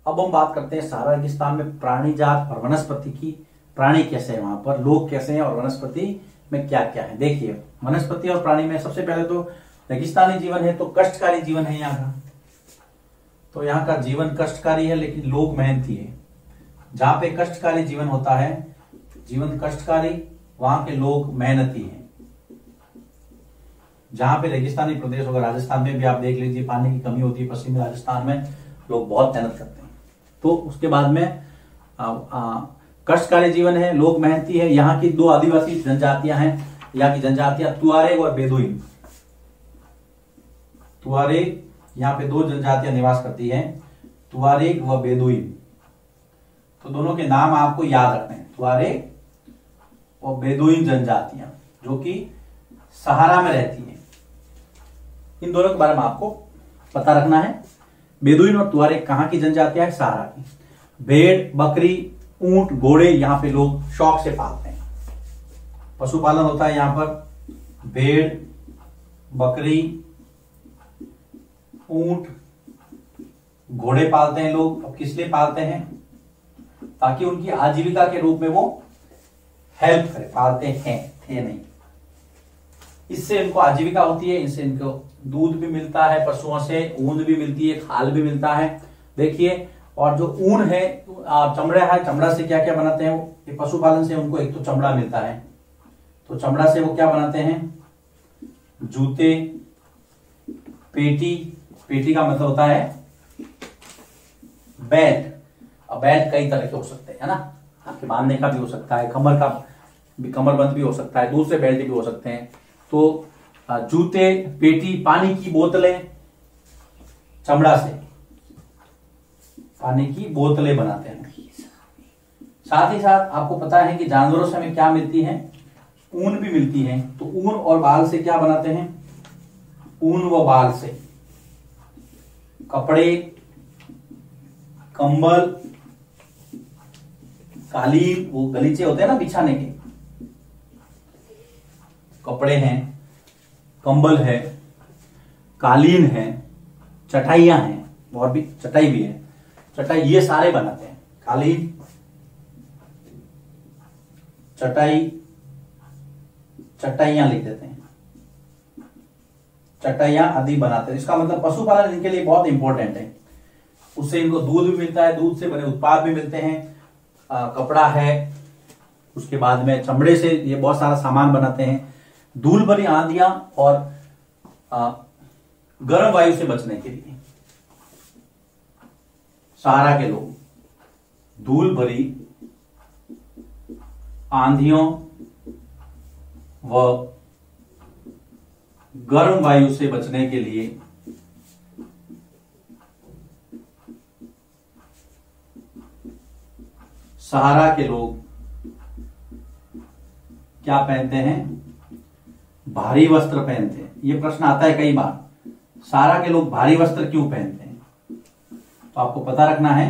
अब हम बात करते हैं सहारा रेगिस्तान में प्राणी जात और वनस्पति की। प्राणी कैसे है वहां पर, लोग कैसे हैं और वनस्पति में क्या क्या है। देखिए वनस्पति और प्राणी में सबसे पहले तो रेगिस्तानी जीवन है तो कष्टकारी जीवन है यहाँ का। तो यहाँ का जीवन कष्टकारी है लेकिन लोग मेहनती है। जहां पे कष्टकारी जीवन होता है, जीवन कष्टकारी, वहां के लोग मेहनती हैं। जहां पे रेगिस्तानी प्रदेश होगा, राजस्थान में भी आप देख लीजिए पानी की कमी होती है, पश्चिमी राजस्थान में लोग बहुत मेहनत करते हैं। तो उसके बाद में कष्टकारी जीवन है, लोग मेहनती है। यहाँ की दो आदिवासी जनजातियां हैं, यहाँ की जनजातियां तुआरेग और बेदुइन। तुआरेग, यहाँ पे दो जनजातियां निवास करती हैं, तुआरेग व बेदुइन। तो दोनों के नाम आपको याद रखने हैं, तुआरेग और बेदुइन जनजातियां, जो कि सहारा में रहती हैं। इन दोनों के बारे में आपको पता रखना है। बेदुइन और तुआरेग कहां की जनजातियां है? सहारा की। भेड़, बकरी, ऊंट, घोड़े यहाँ पे लोग शौक से पालते हैं। पशुपालन होता है यहाँ पर। भेड़, बकरी, ऊंट, घोड़े पालते हैं लोग। अब किस लिए पालते हैं? ताकि उनकी आजीविका के रूप में वो हेल्प करे। पालते हैं, थे नहीं। इससे इनको आजीविका होती है, इससे इनको दूध भी मिलता है पशुओं से, ऊन भी मिलती है, खाल भी मिलता है। देखिए, और जो ऊन है, चमड़ा है, चमड़ा से क्या क्या बनाते हैं वो? पशुपालन से उनको एक तो चमड़ा मिलता है, तो चमड़ा से वो क्या बनाते हैं? जूते, पेटी। पेटी का मतलब होता है बेल्ट। अब बेल्ट कई तरह के हो सकते हैं, है ना। आपके बांधने का भी हो सकता है, कमर का भी, कमरबंद भी हो सकता है, दूसरे बेल्ट भी हो सकते हैं। तो जूते, पेटी, पानी की बोतलें, चमड़ा से पानी की बोतलें बनाते हैं। साथ ही साथ आपको पता है कि जानवरों से हमें क्या मिलती है? ऊन भी मिलती है। तो ऊन और बाल से क्या बनाते हैं? ऊन व बाल से कपड़े, कंबल, कालीन, वो गलीचे होते हैं ना बिछाने के, कपड़े हैं, कंबल है, कालीन है, चटाइयां हैं, और भी चटाई भी है। चटाई ये सारे बनाते हैं। कालीन, चटाई, चटाइयां लिख देते हैं, चटाइयां आदि बनाते हैं। इसका मतलब पशुपालन इनके लिए बहुत इंपॉर्टेंट है। उससे इनको दूध भी मिलता है, दूध से बने उत्पाद भी मिलते हैं, कपड़ा है, उसके बाद में चमड़े से ये बहुत सारा सामान बनाते हैं। धूल भरी आंधियां और गर्म वायु से बचने के लिए सहारा के लोग धूल भरी आंधियों व गर्म वायु से बचने के लिए सहारा के लोग क्या पहनते हैं? भारी वस्त्र पहनते हैं। ये प्रश्न आता है कई बार, सहारा के लोग भारी वस्त्र क्यों पहनते हैं? तो आपको पता रखना है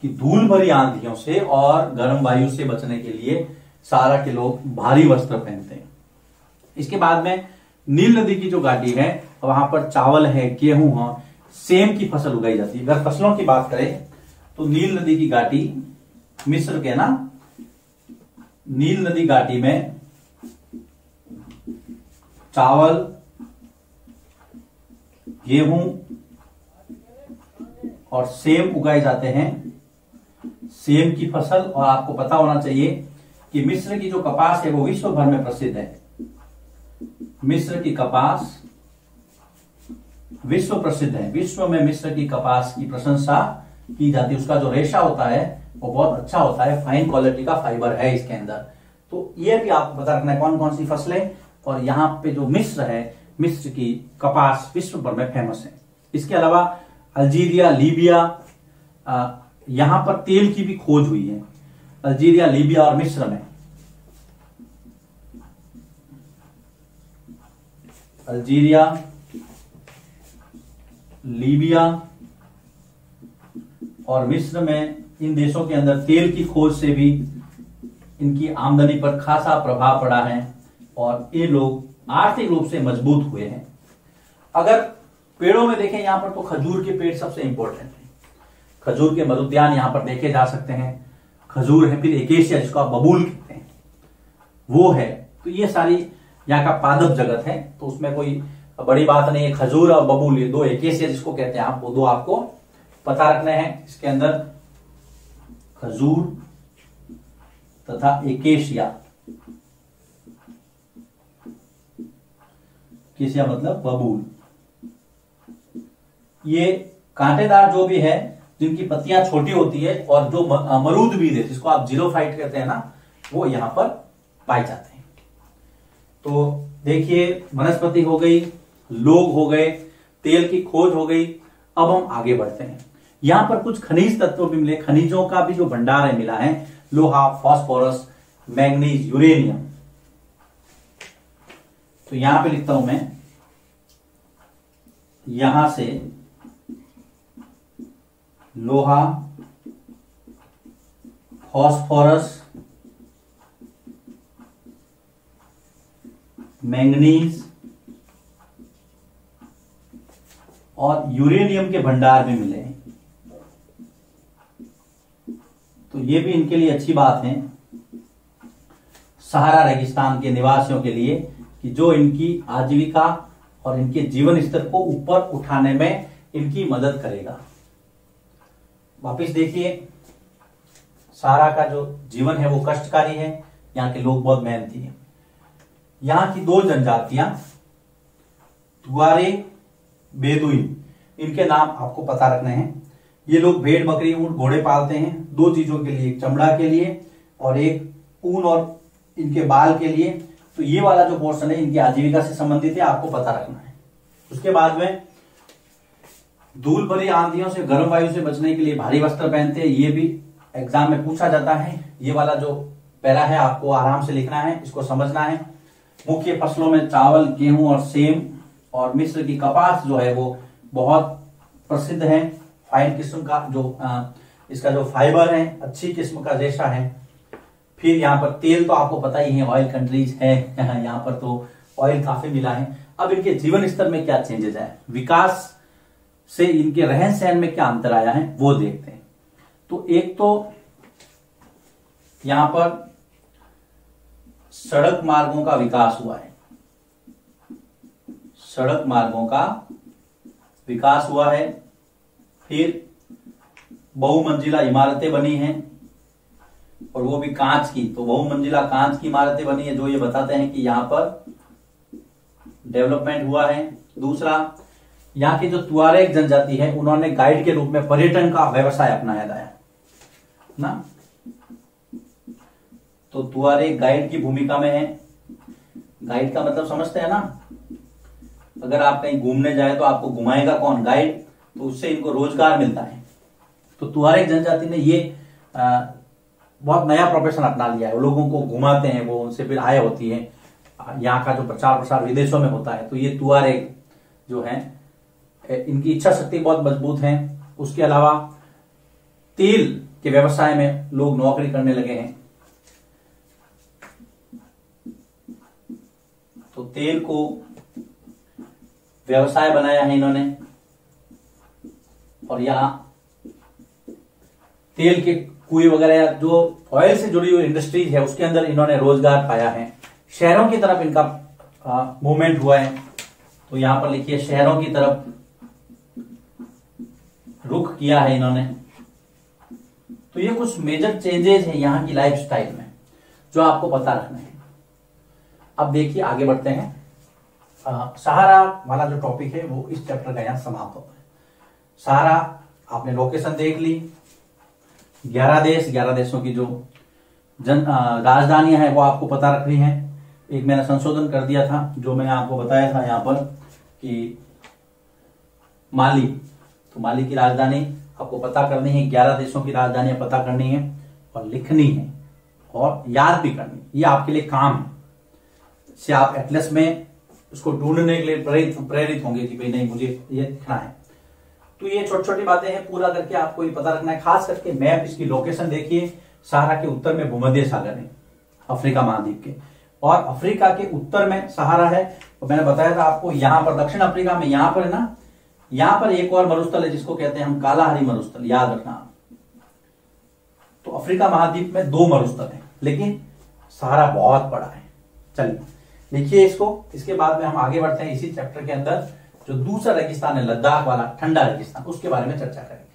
कि धूल भरी आंधियों से और गर्म वायु से बचने के लिए सहारा के लोग भारी वस्त्र पहनते हैं। इसके बाद में नील नदी की जो घाटी है, वहां पर चावल है, गेहूं है, सेम की फसल उगाई जाती है। अगर फसलों की बात करें तो नील नदी की घाटी, मिस्र के ना, नील नदी घाटी में चावल, गेहूं और सेम उगाए जाते हैं। सेम की फसल। और आपको पता होना चाहिए कि मिस्र की जो कपास है वो विश्व भर में प्रसिद्ध है। मिस्र की कपास विश्व प्रसिद्ध है। विश्व में मिस्र की कपास की प्रशंसा की जाती है। उसका जो रेशा होता है वो बहुत अच्छा होता है, फाइन क्वालिटी का फाइबर है इसके अंदर। तो ये भी आपको पता रखना है कौन कौन सी फसलें। और यहाँ पे जो मिस्र है, मिस्र की कपास विश्व भर में फेमस है। इसके अलावा अल्जीरिया, लीबिया, यहां पर तेल की भी खोज हुई है। अल्जीरिया, लीबिया और मिस्र में। अल्जीरिया, लीबिया और मिस्र में, इन देशों के अंदर तेल की खोज से भी इनकी आमदनी पर खासा प्रभाव पड़ा है और ये लोग आर्थिक रूप से मजबूत हुए हैं। अगर पेड़ों में देखें यहां पर तो खजूर के पेड़ सबसे इंपॉर्टेंट है। खजूर के मरुद्यान यहाँ पर देखे जा सकते हैं। खजूर है, फिर एकेशिया जिसको आप बबूल कहते हैं वो है। तो ये सारी यहाँ का पादप जगत है, तो उसमें कोई बड़ी बात नहीं है। खजूर और बबूल ये दो, एकेशिया जिसको कहते हैं आप, वो दो आपको पता रखने हैं। इसके अंदर खजूर तथा एकेशिया, एकेशिया मतलब बबूल, ये कांटेदार जो भी है, जिनकी पत्तियां छोटी होती है और जो मरूद बीज है जिसको आप जीरोफाइट कहते हैं ना, वो यहां पर पाए जाते हैं। तो देखिए वनस्पति हो गई, लोग हो गए, तेल की खोज हो गई। अब हम आगे बढ़ते हैं। यहां पर कुछ खनिज तत्व भी मिले, खनिजों का भी जो भंडार है मिला है, लोहा, फास्फोरस, मैंगनीज, यूरेनियम। तो यहां पे लिखता हूं मैं, यहां से लोहा, फास्फोरस, मैंगनीज और यूरेनियम के भंडार भी मिले हैं। तो ये भी इनके लिए अच्छी बात है, सहारा रेगिस्तान के निवासियों के लिए, कि जो इनकी आजीविका और इनके जीवन स्तर को ऊपर उठाने में इनकी मदद करेगा। वापिस देखिए, सहारा का जो जीवन है वो कष्टकारी है, यहाँ के लोग बहुत मेहनती हैं। यहाँ की दो जनजातियां, तुआरे, बेदुइन, इनके नाम आपको पता रखने हैं। ये लोग भेड़, बकरी, ऊंट, घोड़े पालते हैं, दो चीजों के लिए, एक चमड़ा के लिए और एक ऊन और इनके बाल के लिए। तो ये वाला जो पोर्शन है इनकी आजीविका से संबंधित है, आपको पता रखना है। उसके बाद में धूल भरी आंधियों से, गर्म वायु से बचने के लिए भारी वस्त्र पहनते हैं। ये भी एग्जाम में पूछा जाता है। ये वाला जो पैरा है आपको आराम से लिखना है, इसको समझना है। मुख्य फसलों में चावल, गेहूं और सेम और मिस्र की कपास जो है वो बहुत प्रसिद्ध है। फाइन किस्म का जो इसका जो फाइबर है, अच्छी किस्म का रेशा है। फिर यहाँ पर तेल तो आपको पता ही है, ऑयल कंट्रीज है यहाँ पर, तो ऑयल काफी मिला है। अब इनके जीवन स्तर में क्या चेंजेस है, विकास से इनके रहन सहन में क्या अंतर आया है, वो देखते हैं। तो एक तो यहां पर सड़क मार्गों का विकास हुआ है, सड़क मार्गों का विकास हुआ है। फिर बहुमंजिला इमारतें बनी हैं, और वो भी कांच की। तो बहुमंजिला कांच की इमारतें बनी है, जो ये बताते हैं कि यहां पर डेवलपमेंट हुआ है। दूसरा, यहाँ की जो तुआरेग जनजाति है, उन्होंने गाइड के रूप में पर्यटन का व्यवसाय अपनाया है ना। तो तुआरेग गाइड की भूमिका में है। गाइड का मतलब समझते हैं ना, अगर आप कहीं घूमने जाए तो आपको घुमाएगा कौन, गाइड। तो उससे इनको रोजगार मिलता है। तो तुआरेग जनजाति ने ये बहुत नया प्रोफेशन अपना लिया है। वो लोगों को घुमाते हैं, वो उनसे फिर आय होती है। यहाँ का जो प्रचार प्रसार विदेशों में होता है। तो ये तुआरेग जो है, इनकी इच्छा शक्ति बहुत मजबूत है। उसके अलावा तेल के व्यवसाय में लोग नौकरी करने लगे हैं। तो तेल को व्यवसाय बनाया है इन्होंने, और यहां तेल के कुएं वगैरह, जो ऑयल से जुड़ी हुई इंडस्ट्रीज है, उसके अंदर इन्होंने रोजगार पाया है। शहरों की तरफ इनका मूवमेंट हुआ है। तो यहां पर लिखिए, शहरों की तरफ रुख किया है इन्होंने। तो ये कुछ मेजर चेंजेस हैं यहाँ की लाइफस्टाइल में, जो आपको पता रखना है। अब देखिए आगे बढ़ते हैं। सहारा वाला जो टॉपिक है वो इस चैप्टर का यहां समाप्त होता है। सहारा आपने लोकेशन देख ली, 11 देश, 11 देशों की जो राजधानियां हैं वो आपको पता रखनी है। एक मैंने संशोधन कर दिया था, जो मैंने आपको बताया था यहाँ पर कि माली, तो माली की राजधानी आपको पता करनी है। 11 देशों की राजधानियां पता करनी है और लिखनी है और याद भी करनी है। ये आपके लिए काम है। इससे आप एटलस में उसको ढूंढने के लिए प्रेरित होंगे कि भाई नहीं, मुझे ये लिखना है। तो ये छोटी छोटी बातें हैं, पूरा करके आपको ये पता रखना है। खास करके मैप, इसकी लोकेशन देखिए। सहारा के उत्तर में भूमध्य सागर है, अफ्रीका महाद्वीप के, और अफ्रीका के उत्तर में सहारा है। तो मैंने बताया था आपको, यहां पर दक्षिण अफ्रीका में, यहां पर है ना, यहां पर एक और मरुस्थल है जिसको कहते हैं हम कालाहारी मरुस्थल, याद रखना। तो अफ्रीका महाद्वीप में 2 मरुस्थल हैं, लेकिन सहारा बहुत बड़ा है। चलिए लिखिए इसको, इसके बाद में हम आगे बढ़ते हैं इसी चैप्टर के अंदर। जो दूसरा रेगिस्तान है लद्दाख वाला ठंडा रेगिस्तान, उसके बारे में चर्चा करेंगे।